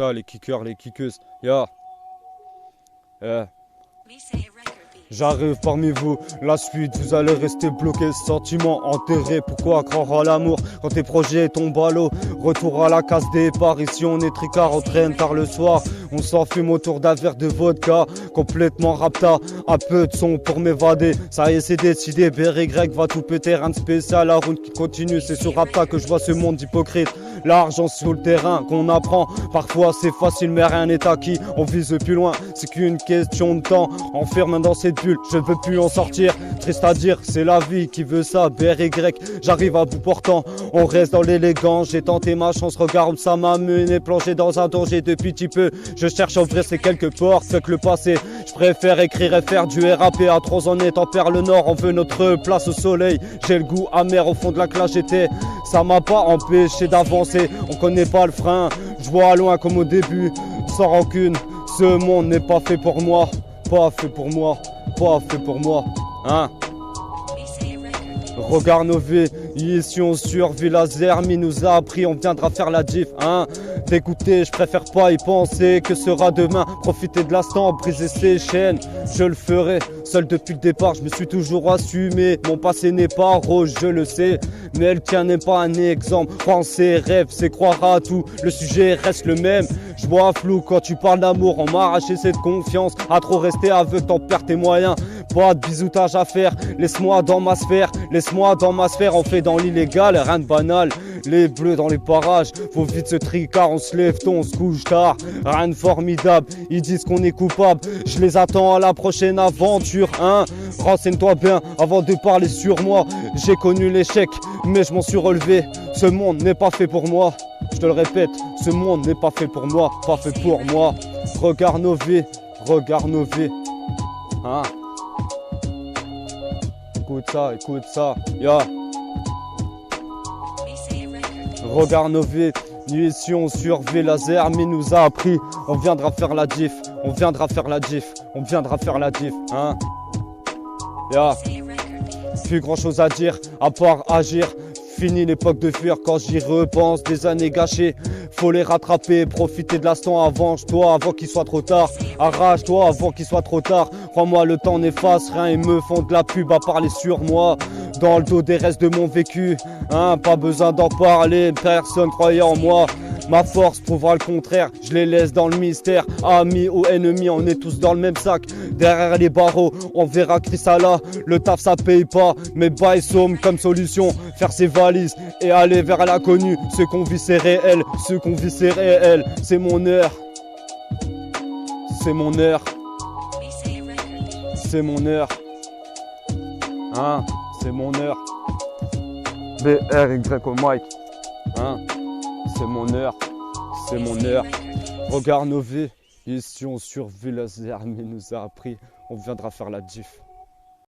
ça, les kickers, les kickeuses. Ya. J'arrive parmi vous, la suite, vous allez rester bloqués, sentiments enterrés. Pourquoi croire à l'amour quand tes projets tombent à l'eau? Retour à la case départ, ici on est tricard, on traîne tard le soir. On s'enfume autour d'un verre de vodka, complètement rapta, un peu de son pour m'évader. Ça y est, c'est décidé, BY va tout péter, rien de spécial, la route qui continue. C'est sur rapta que je vois ce monde hypocrite. L'argent sur le terrain qu'on apprend, parfois c'est facile mais rien n'est acquis. On vise plus loin, c'est qu'une question de temps. Enferme dans cette bulle, je ne veux plus en sortir. Triste à dire, c'est la vie qui veut ça. BRY, j'arrive à bout portant. On reste dans l'élégance, j'ai tenté ma chance. Regarde où ça m'a mené, plongé dans un danger depuis petit peu. Je cherche à ouvrir ces quelques portes, fait que le passé. Je préfère écrire et faire du RAP. À 3 ans est en Perle Nord, on veut notre place au soleil. J'ai le goût amer au fond de la classe j'étais. Ça m'a pas empêché d'avancer, on connaît pas le frein. Je vois loin comme au début, sans rancune. Ce monde n'est pas fait pour moi, pas fait pour moi, pas fait pour moi, hein. Regarde nos vies, ici on survit, la Zermi nous a appris, on viendra faire la diff, hein. D'écouter, je préfère pas y penser, que sera demain, profiter de l'instant, briser ses chaînes, je le ferai, seul depuis le départ, je me suis toujours assumé, mon passé n'est pas rose, je le sais, mais le tien n'est pas un exemple, penser, rêve, c'est croire à tout, le sujet reste le même, je vois flou quand tu parles d'amour, on m'a arraché cette confiance, à trop rester aveugle, t'en perds tes moyens. Pas de bisoutage à faire, laisse-moi dans ma sphère, on fait dans l'illégal, rien de banal. Les bleus dans les parages, faut vite se tricard, on se lève tôt, on se couche tard. Rien de formidable, ils disent qu'on est coupable, je les attends à la prochaine aventure, hein. Renseigne-toi bien avant de parler sur moi, j'ai connu l'échec, mais je m'en suis relevé. Ce monde n'est pas fait pour moi, je te le répète, ce monde n'est pas fait pour moi, pas fait pour moi. Regarde nos vies, hein. Écoute ça, ya. Regarde nos vies, ici on survit, la Zermi nous a appris. On viendra faire la diff, hein. Ya. Plus grand chose à dire, à part agir. Fini l'époque de fuir quand j'y repense, des années gâchées. Faut les rattraper, profiter de l'instant, avance-toi avant qu'il soit trop tard. Arrache-toi avant qu'il soit trop tard. Crois-moi, le temps n'efface rien, ils me font de la pub à parler sur moi. Dans le dos des restes de mon vécu, hein, pas besoin d'en parler, personne croyait en moi. Ma force prouvera le contraire, je les laisse dans le mystère. Amis ou ennemis, on est tous dans le même sac. Derrière les barreaux, on verra Chryssala. Le taf ça paye pas, mais bail somme comme solution. Faire ses valises et aller vers l'inconnu. Ce qu'on vit c'est réel, c'est mon heure. C'est mon heure. Hein, c'est mon heure. BRY au mic. Hein. C'est mon heure. Regarde nos vies, ici on survit, la Zermi nous a appris, on viendra faire la diff.